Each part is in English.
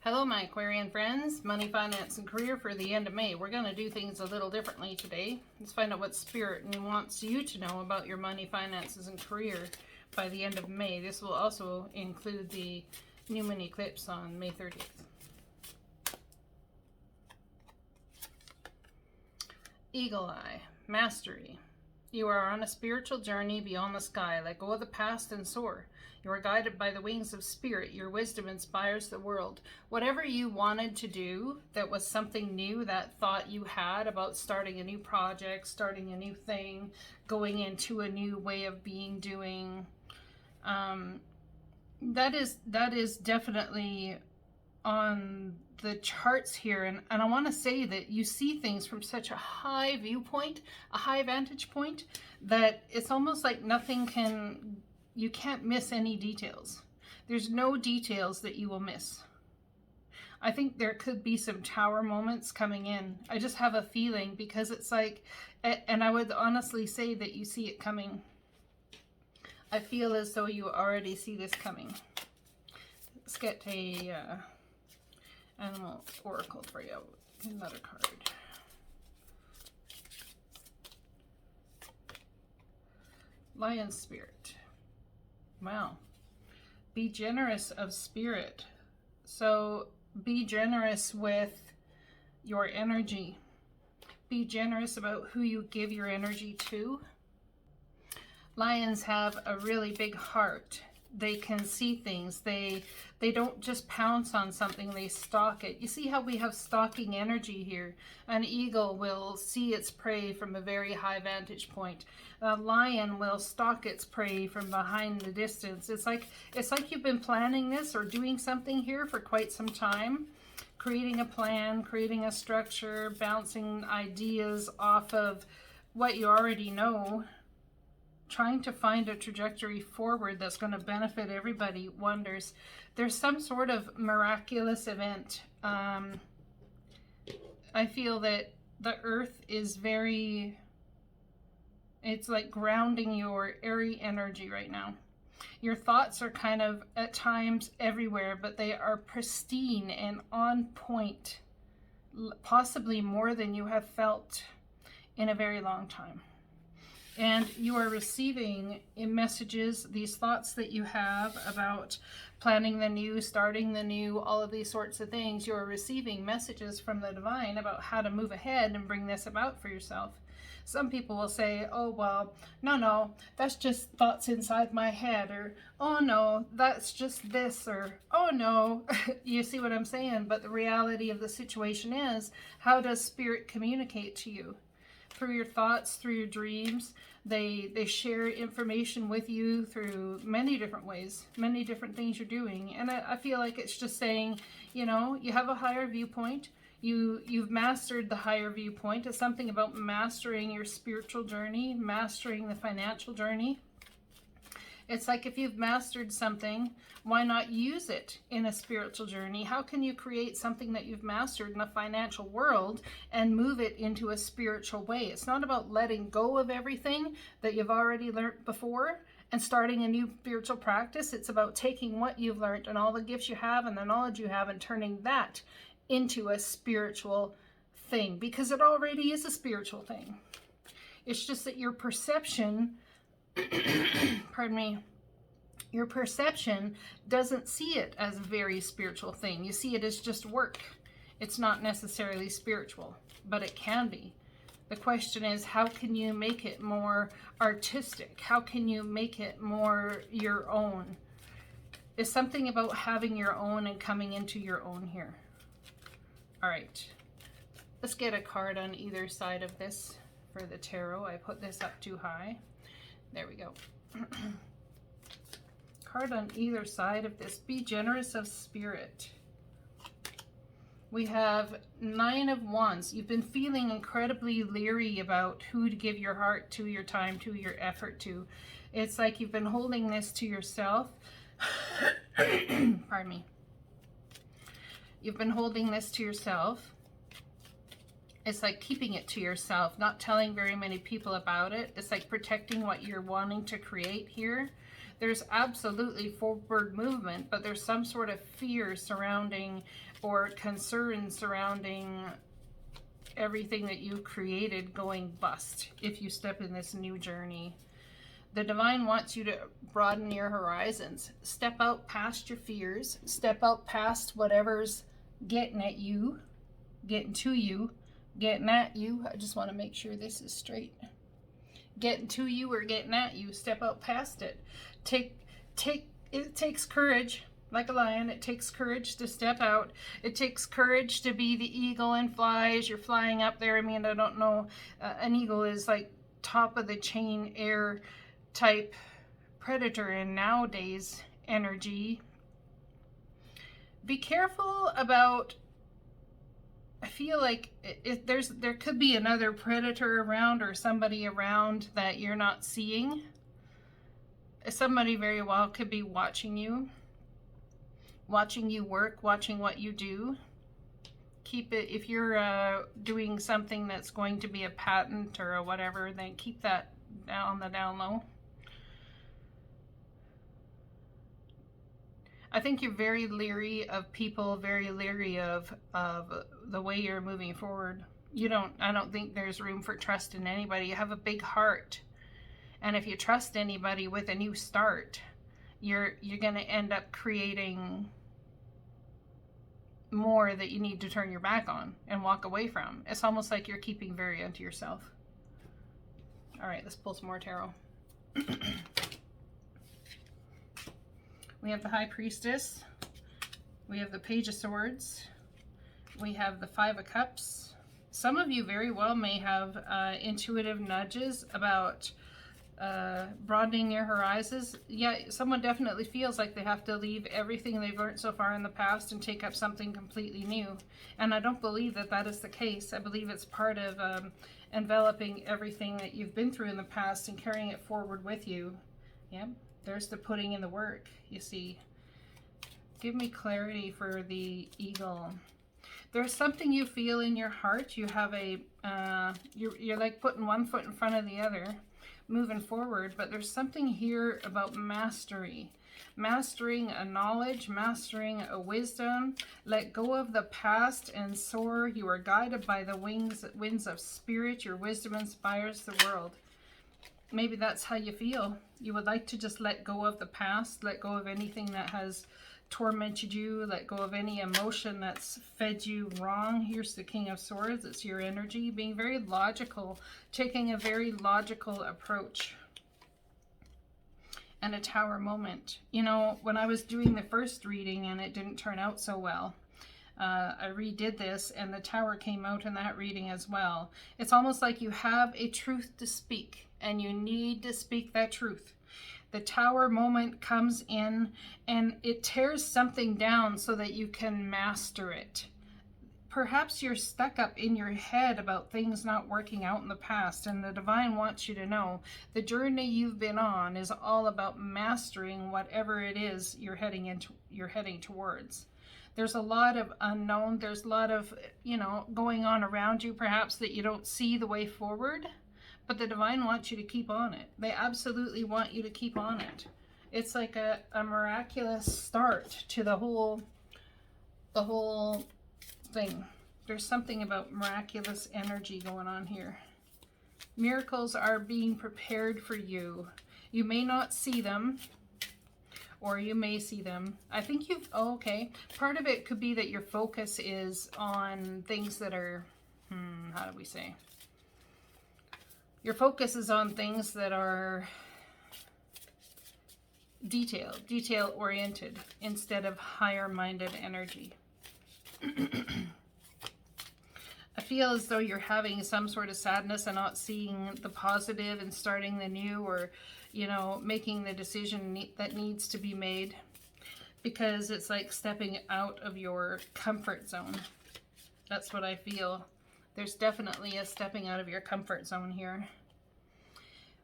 Hello, my Aquarian friends. Money, finance, and career for the end of May. We're going to do things a little differently today. Let's find out what Spirit wants you to know about your money, finances, and career by the end of May. This will also include the new moon eclipse on May 30th. Eagle Eye, Mastery. You are on a spiritual journey beyond the sky. Let go of the past and soar. You are guided by the wings of spirit. Your wisdom inspires the world. Whatever you wanted to do that was something new, that thought you had about starting a new project, starting a new thing, going into a new way of being, doing, that is definitely on the charts here. And I want to say that you see things from such a high viewpoint, a high vantage point, that it's almost like you can't miss any details. There's no details that you will miss. I think there could be some tower moments coming in. I just have a feeling, because it's like, and I would honestly say that you see it coming. I feel as though you already see this coming. Let's get a animal oracle for you. Another card. Lion Spirit. Wow. Be generous of spirit. So be generous with your energy. Be generous about who you give your energy to. Lions have a really big heart. They can see things. They don't just pounce on something, they stalk it. You see how we have stalking energy here? An eagle will see its prey from a very high vantage point. A lion will stalk its prey from behind the distance. It's like you've been planning this or doing something here for quite some time. Creating a plan, creating a structure, bouncing ideas off of what you already know. Trying to find a trajectory forward that's going to benefit everybody. Wonders. There's some sort of miraculous event. I feel that the earth is it's like grounding your airy energy right now. Your thoughts are kind of at times everywhere, but they are pristine and on point, possibly more than you have felt in a very long time. And you are receiving messages, these thoughts that you have about planning the new, starting the new, all of these sorts of things. You are receiving messages from the divine about how to move ahead and bring this about for yourself. Some people will say, oh, well, no, that's just thoughts inside my head, or, oh, no, that's just this, or, oh, no. You see what I'm saying? But the reality of the situation is, how does spirit communicate to you? Through your thoughts, through your dreams. They share information with you through many different ways, many different things you're doing. And I feel like it's just saying, you know, you have a higher viewpoint. You've mastered the higher viewpoint. It's something about mastering your spiritual journey, mastering the financial journey. It's like if you've mastered something, why not use it in a spiritual journey? How can you create something that you've mastered in the financial world and move it into a spiritual way? It's not about letting go of everything that you've already learned before and starting a new spiritual practice. It's about taking what you've learned and all the gifts you have and the knowledge you have and turning that into a spiritual thing, because it already is a spiritual thing. It's just that your perception pardon me, your perception doesn't see it as a very spiritual thing. You see it as just work. It's not necessarily spiritual, but it can be. The question is, how can you make it more artistic? How can you make it more your own? It's something about having your own and coming into your own here. All right, let's get a card on either side of this for the tarot. I put this up too high. There we go. Card on either side of this. Be generous of spirit. We have 9 of Wands. You've been feeling incredibly leery about who to give your heart to, your time to, your effort to. It's like you've been holding this to yourself. Pardon me. You've been holding this to yourself. It's like keeping it to yourself, not telling very many people about it. It's like protecting what you're wanting to create here. There's absolutely forward movement, but there's some sort of fear surrounding or concern surrounding everything that you've created going bust if you step in this new journey. The divine wants you to broaden your horizons. Step out past your fears. Step out past whatever's getting at you, getting to you, getting at you. I just want to make sure this is straight. Getting to you or getting at you. Step out past it. It takes courage. Like a lion, it takes courage to step out. It takes courage to be the eagle and fly as you're flying up there. I mean, I don't know. An eagle is like top of the chain air type predator in nowadays energy. Be careful about, I feel like there could be another predator around or somebody around that you're not seeing. Somebody very well could be watching you work, watching what you do. Keep it, if you're doing something that's going to be a patent or a whatever, then keep that on the down low. I think you're very leery of people, very leery of the way you're moving forward. I don't think there's room for trust in anybody. You have a big heart. And if you trust anybody with a new start, you're going to end up creating more that you need to turn your back on and walk away from. It's almost like you're keeping very unto yourself. All right, let's pull some more tarot. We have the High Priestess. We have the Page of Swords. We have the Five of Cups. Some of you very well may have intuitive nudges about broadening your horizons. Yeah, someone definitely feels like they have to leave everything they've learned so far in the past and take up something completely new. And I don't believe that that is the case. I believe it's part of enveloping everything that you've been through in the past and carrying it forward with you. Yeah, there's the putting in the work, you see. Give me clarity for the eagle. There's something you feel in your heart. You have a, you're like putting one foot in front of the other, moving forward, but there's something here about mastery. Mastering a knowledge, mastering a wisdom. Let go of the past and soar. You are guided by the winds of spirit. Your wisdom inspires the world. Maybe that's how you feel. You would like to just let go of the past, let go of anything that has tormented you, let go of any emotion that's fed you wrong. Here's the King of Swords. It's your energy, being very logical, taking a very logical approach. And a Tower moment. You know, when I was doing the first reading and it didn't turn out so well, I redid this and the Tower came out in that reading as well. It's almost like you have a truth to speak and you need to speak that truth. The Tower moment comes in and it tears something down so that you can master it. Perhaps you're stuck up in your head about things not working out in the past, and the divine wants you to know the journey you've been on is all about mastering whatever it is you're heading towards. There's a lot of unknown. There's a lot of, going on around you perhaps that you don't see the way forward. But the divine wants you to keep on it. They absolutely want you to keep on it. It's like a miraculous start to the whole thing. There's something about miraculous energy going on here. Miracles are being prepared for you. You may not see them, or you may see them. I think part of it could be that your focus is on things that are, how do we say? Your focus is on things that are detail-oriented instead of higher-minded energy. I feel as though you're having some sort of sadness and not seeing the positive and starting the new, or, making the decision that needs to be made, because it's like stepping out of your comfort zone. That's what I feel. There's definitely a stepping out of your comfort zone here.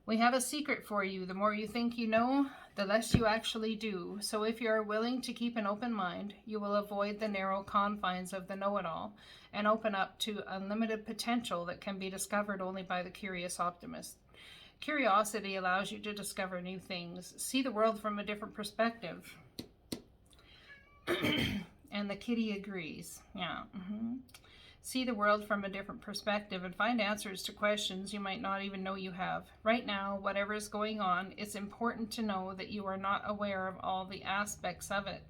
We have a secret for you. The more you think you know, the less you actually do. So if you are willing to keep an open mind, you will avoid the narrow confines of the know-it-all and open up to unlimited potential that can be discovered only by the curious optimist. Curiosity allows you to discover new things, see the world from a different perspective. And the kitty agrees. Yeah. See the world from a different perspective and find answers to questions you might not even know you have. Right now, whatever is going on, it's important to know that you are not aware of all the aspects of it.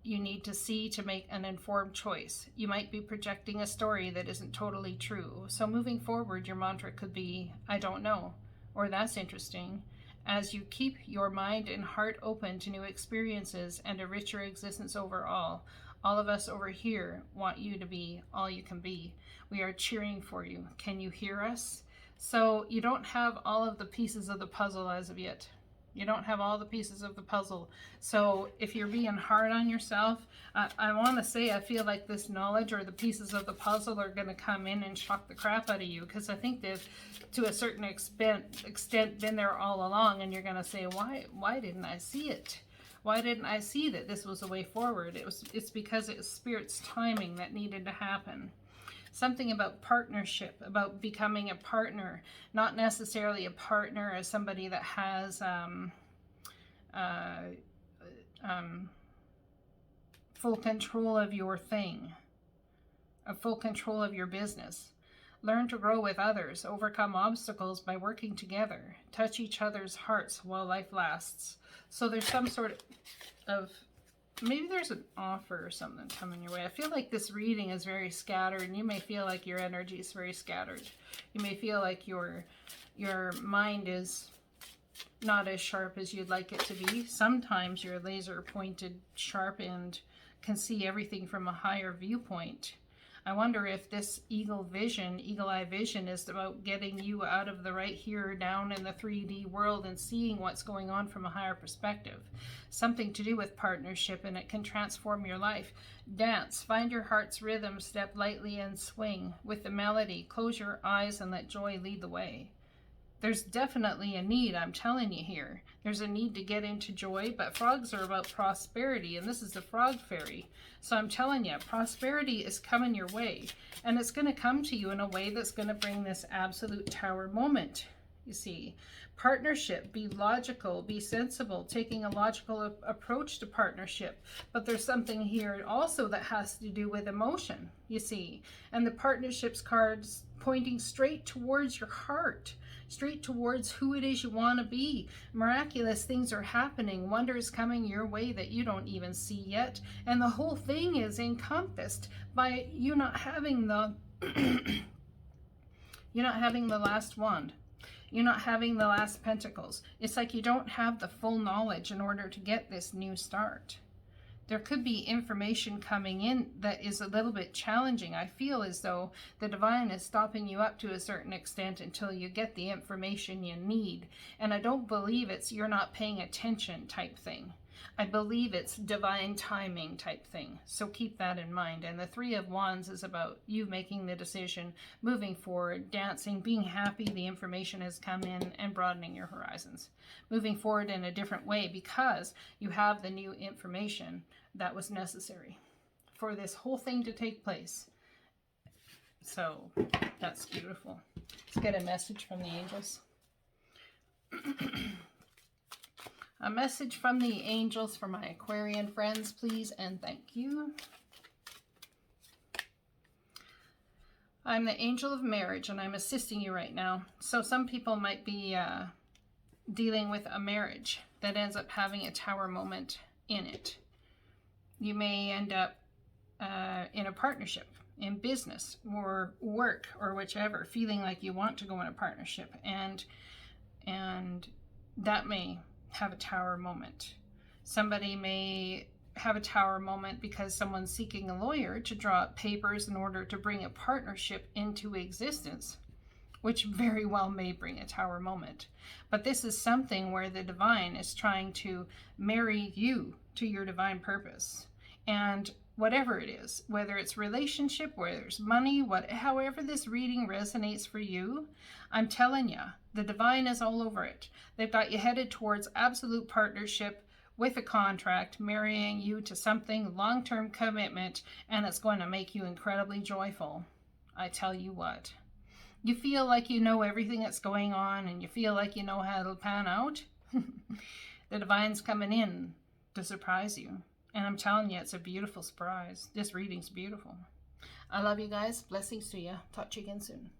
You need to see to make an informed choice. You might be projecting a story that isn't totally true. So moving forward, your mantra could be, I don't know, or that's interesting. As you keep your mind and heart open to new experiences and a richer existence overall, all of us over here want you to be all you can be. We are cheering for you. Can you hear us? So you don't have all of the pieces of the puzzle as of yet. You don't have all the pieces of the puzzle. So if you're being hard on yourself, I want to say I feel like this knowledge or the pieces of the puzzle are going to come in and shock the crap out of you, because I think they've, to a certain extent, been there all along, and you're going to say, why didn't I see it? Why didn't I see that this was the way forward? It's because it was Spirit's timing that needed to happen. Something about partnership, about becoming a partner, not necessarily a partner as somebody that has full control of your thing, a full control of your business. Learn to grow with others, overcome obstacles by working together, touch each other's hearts while life lasts. So there's some sort of, maybe there's an offer or something coming your way. I feel like this reading is very scattered, and you may feel like your energy is very scattered. You may feel like your mind is not as sharp as you'd like it to be. Sometimes you're laser pointed, sharp, and can see everything from a higher viewpoint. I wonder if this eagle eye vision is about getting you out of the right here, down in the 3D world, and seeing what's going on from a higher perspective. Something to do with partnership, and it can transform your life. Dance, find your heart's rhythm, step lightly and swing with the melody. Close your eyes and let joy lead the way. There's definitely a need, I'm telling you here. There's a need to get into joy, but frogs are about prosperity, and this is the frog fairy. So I'm telling you, prosperity is coming your way, and it's going to come to you in a way that's going to bring this absolute tower moment. You see, partnership, be logical, be sensible, taking a logical approach to partnership. But there's something here also that has to do with emotion, you see. And the partnerships card's pointing straight towards your heart, straight towards who it is you want to be. Miraculous things are happening. Wonder is coming your way that you don't even see yet. And the whole thing is encompassed by you not having the you're not having the last wand. You're not having the last pentacles. It's like you don't have the full knowledge in order to get this new start. There could be information coming in that is a little bit challenging. I feel as though the divine is stopping you up to a certain extent until you get the information you need. And I don't believe it's you're not paying attention type thing. I believe it's divine timing type thing. So keep that in mind. And the Three of Wands is about you making the decision, moving forward, dancing, being happy the information has come in, and broadening your horizons. Moving forward in a different way because you have the new information that was necessary for this whole thing to take place. So that's beautiful. Let's get a message from the angels. A message from the angels for my Aquarian friends, please, and thank you. I'm the angel of marriage, and I'm assisting you right now. So some people might be dealing with a marriage that ends up having a tower moment in it. You may end up in a partnership, in business, or work, or whichever, feeling like you want to go in a partnership, and that may have a tower moment. Somebody may have a tower moment because someone's seeking a lawyer to draw up papers in order to bring a partnership into existence, which very well may bring a tower moment. But this is something where the divine is trying to marry you to your divine purpose. And whatever it is, whether it's relationship, whether it's money, however this reading resonates for you, I'm telling you, the divine is all over it. They've got you headed towards absolute partnership with a contract, marrying you to something, long-term commitment, and it's going to make you incredibly joyful. I tell you what. You feel like you know everything that's going on, and you feel like you know how it'll pan out. The divine's coming in to surprise you. And I'm telling you, it's a beautiful surprise. This reading's beautiful. I love you guys. Blessings to you. Talk to you again soon.